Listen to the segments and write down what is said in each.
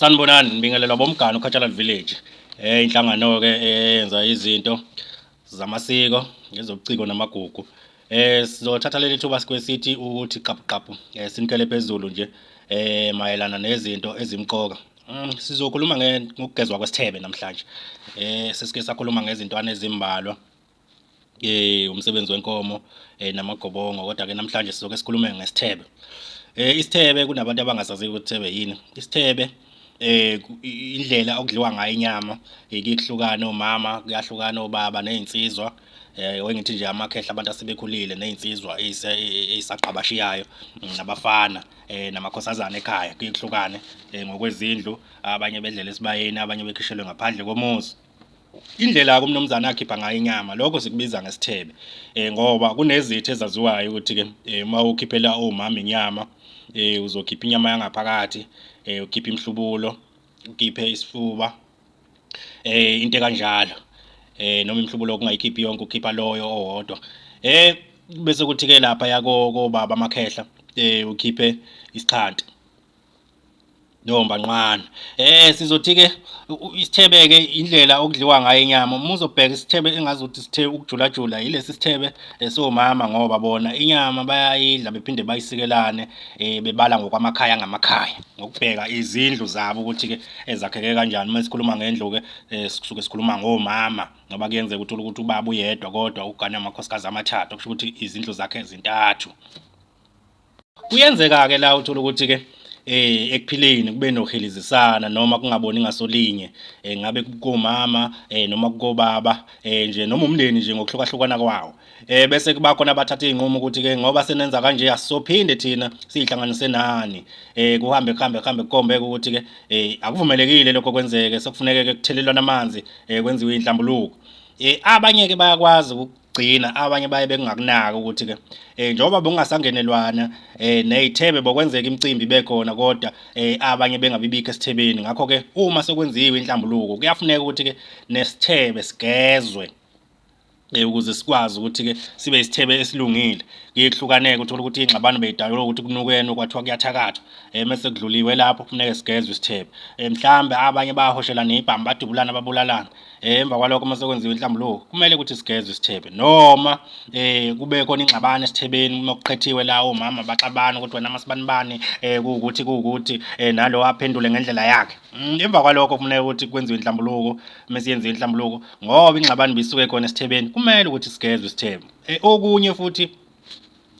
Sanibonani, ngibingelelwa bomgane uCultural Village. Inhlangano ke eyenza izinto zamasiko, ezobuciko namagugu. Sizothatha leli thuba sikwesithi ukuthi qapu sinikele phezulu nje mayelana nezinto ezimqoka. Sizokhuluma ngokugezwa kwesithebe namhlanje. Sesike sakhuluma ngezintwana ezimbalwa. Umsebenzi wenkomo namagobongo, kodwa ke namhlanje sizoke sikhulume ngesithebe. Isithebe kunabantu abangasaziyo ukuthi isithebe yini. Isithebe indlela okudliwa ngayo inyama kuyahlukana omama, kuyahlukana obaba nezinsizwa. Wengithi nje amakhehla abantu asebekhulile nezinsizwa ezisaqabashiyayo nabafana namakhosazana ekhaya kuyahlukane ngokwezindlu, abanye bedlela esibayeni, abanye bekhishelwe ngaphandle komuzi. Indlela kumnumzana akhipha ngayo inyama lokho sikubiza ngesithebe, ngoba kunezitho ezaziwayo ukuthi ke uma ukhiphela omama inyama uzokhipha inyama yangaphakathi, ukhipha imhlubulo, ukhiphe isifuba, into kanjalo, noma imhlubulo kungayikhiphi yonke, ukhipha loyo owodwa. Bese kuthi ke lapha yako baba amakhehla ukhiphe isichanti nomba nqwana. Sizothi ke isithebe ke indlela okudliwa ngayo inyama. Uma uzobheka isithebe engazuthi sithe ukujulajula yilesi sithebe somama, ngoba bona inyama bayayidla bephinde bayisikelane, bebala ngokwamakhaya ngamakhaya, ngokubheka izindlu zabo ukuthi ke ezakheke kanjani. Uma sikhuluma ngendlu ke sisuke sikhuluma ngomama, ngoba kuyenzeka ukuthi ubaba uyedwa kodwa ugana amakhosikazi amathathu, okusho ukuthi izindlu zakhe zintathu. Kuyenzeka ke la uthola ukuthi ke ekuphileni kube nokuhelizisana noma kungaboni ngasolinye, ngabe kumama noma kukobaba nje noma umndeni nje ngokuhlukahlukana kwawo. Bese kuba khona abathatha izinqumo ukuthi ke ngoba senenza kanje asisophinde thina sihlanganise nani, kuhambe kukombeka ukuthi ke akuvumelekile lokho kwenzeke, sekufuneka ke kuthelelwana amanzi, kwenziwe inhlambuluko. Abanye ke bayakwazi ukugcina, abanye baye bengakunaka ukuthi ke njengoba bungasangenelwana nezithebe bokwenzeka imicimbi bekhona, kodwa abanye bengabibikho esithebeni. Ngakho ke uma sekwenziwe inhlambuluko kuyafuneka ukuthi ke nesithebe sigezwe, ukuze sikwazi ukuthi ke sibe isithebe esilungile. Kuyehlukaneka uthola ukuthi ingxabano beyidalwa ukuthi kunukene kwathiwa kuyathakathwa, mase kudluliwe lapho kufuneka sigezwe isithebe. Mhlambe abanye bayahoshela nebhamu badubulana babulalana. Emva kwalokho mase kwenziwe inhlambuluko kumele ukuthi sigezwe isithebe, noma kube khona ingxabano esithebeni uma kuqhethiwe la omama baxabana ukuthi wena masibanibani kuwukuthi nalo aphendule ngendlela yakhe. Emva kwalokho kufuneka ukuthi kwenziwe inhlambuluko. Mase yenziwe inhlambuluko ngoba ingxabano bisuke khona esithebeni, kumele ukuthi sigezwe isithebe. Okunye futhi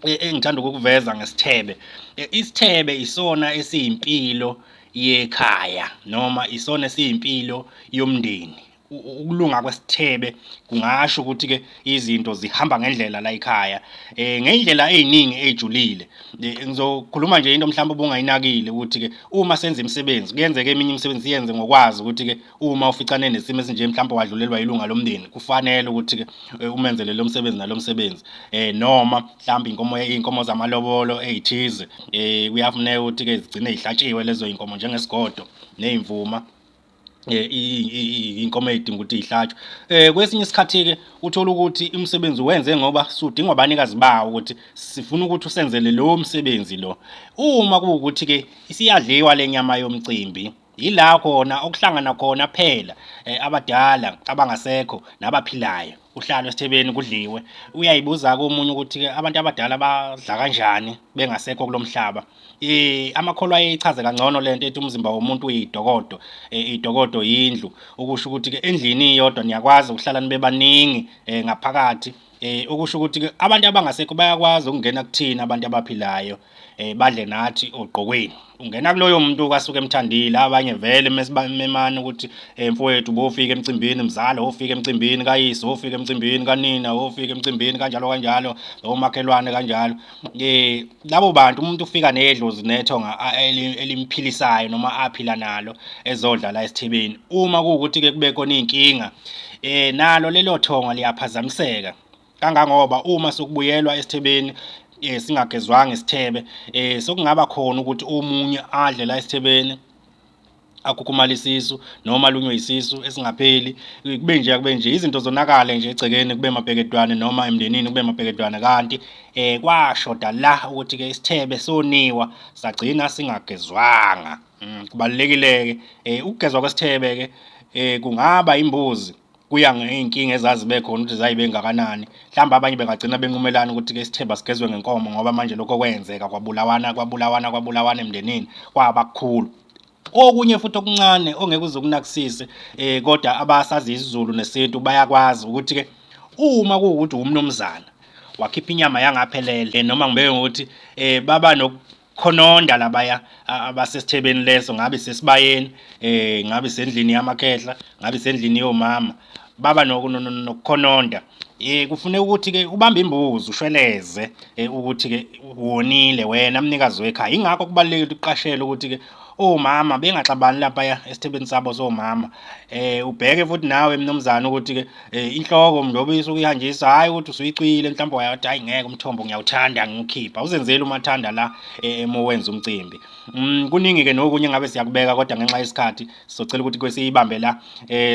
engithanda ukukuveza ngesithebe, isithebe isona esiyimpilo yekhaya noma isona esiyimpilo yomndeni. Ukulunga kwesithebe kungasho ukuthi ke izinto zihamba ngendlela la ekhaya, ngendlela eziningi ejulile. Ngizokhuluma nje into mhlawumbe ubungayinakile ukuthi ke uma senza imisebenzi kuyenzeka eminye imisebenzi yenze ngokwazi ukuthi ke uma uficane nesimo esinje mhlawumbe wadlulelwa ilunga lomndeni, kufanele ukuthi ke umenzele lo msebenzi nalo msebenzi, noma mhlawumbe iy'nkomo zamalobolo ey'thize, kuyafuneka ukuthi ke zigcine zihlatshiwe lezo y'nkomo njengesigodo ney'mvuma, iy'nkomo ey'dinga ukuthi y'hlatshwe. Kwesinye isikhathi ke uthola ukuthi umsebenzi wenze ngoba sudingwa abanikazi bawo ukuthi sifuna ukuthi usenzele lowo msebenzi lo. Uma kuwukuthi ke isiyadliwa le nyama yomcimbi, yila khona okuhlangana khona phela abadala abangasekho nabaphilayo, kuhlalwe esithebeni kudliwe. Uyayibuza-ke omunye ukuthi ke abantu abadala badla kanjani bengasekho kulo mhlaba. Amakholwa ayeyichaze kangcono lento ethi umzimba womuntu uyidokodo, idokodo yindlu, okusho ukuthi ke endlini iyodwa niyakwazi ukuhlala nibe baningi ngaphakathi, okusho ukuthi ke abantu abangasekho bayakwazi ukungena kuthina abantu abaphilayo, badle nathi ogqokweni. Ungena kuloyo muntu asuke emthandile. Abanye vele memane ukuthi mfowethu bofika emcimbini, mzala ofika emcimbini, kayise ofika emcimbini, kanina ofika emcimbini, kanjalo omakhelwane kanjalo. Labo bantu umuntu ufika nedlozi nethonga elimphilisayo noma aphila nalo ezodla la esithebeni. Uma kuwukuthi ke kube khona iy'nkinga, nalo lelo thonga liyaphazamiseka, kangangoba uma sokubuyelwa esithebeni singagezwanga isithebe, sokungaba khona ukuthi omunye adle la esithebeni akhukhumala isisu noma alunywe isisu esingapheli, kube nje izinto zonakala nje egcekeni, kube mabhekedwane noma emndenini kube mabhekedwane. Kanti kwashoda la ukuthi ke isithebe soniwa sagcina singagezwanga. Kubalulekile-ke ukugezwa kwesithebe-ke kungaba imbuzi kuya ngey'nkinga ezazibe khona ukuthi zayibe ngakanani. Mhlawumbe abanye bengagcina benqumelana ukuthi-ke isithebe asigezwe ngenkomo ngoba manje lokho kwenzeka kwabulawana emndenini kwaba kukhulu. Okunye futhi okuncane ongeke uze ukunakisise kodwa abasazi isiZulu nesintu bayakwazi ukuthi-ke uma kuwukuthi umnumzana wakhipha inyama yangaphelele noma ngibeke ngokuthi baba nokukhononda labaya abasesithebeni leso, ngabe sesibayeni, ngabe sendlini yamakhehla, ngabe sendlini yomama, baba nokukhononda. Kufuneka ukuthi-ke ubambe imbuzi ushweleze ukuthi-ke wonile wena mnikazi wekhaya. Yingakho kubalulekile ukuthi uqashele ukuthi-ke omama bengaxabani laphaya esithebeni sabo somama. Ubheke futhi nawe mnumzane ukuthi-ke inhloko njengoba isuke ihanjiswa, hhayi ukuthi usuyicwile mhlawumbe wayathi hhayi ngeke umthombo ngiyawuthanda ngiwukhipha. Uzenzele umathanda la uma wenza umcimbi. Kuningi-ke nokunye ngabe siyakubeka kodwa ngenxa yesikhathi sizocela ukuthi kwesiyibambe la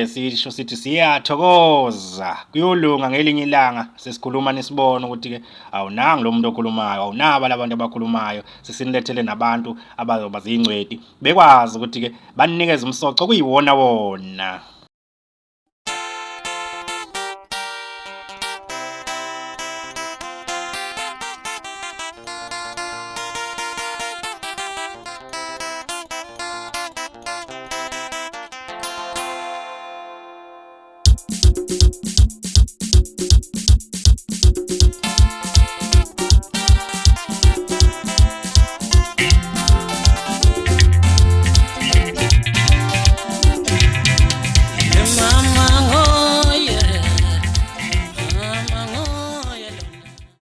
sisho sithi siyathokoza kuyolunga ngelinye ilanga sesikhuluma nisibona ukuthi-ke awunangi lo muntu okhulumayo, awunabo la bantu abakhulumayo, sesinilethele nabantu abazoba zingcweti bekwazi ukuthi-ke banikeze umsoco okuyiwona wona.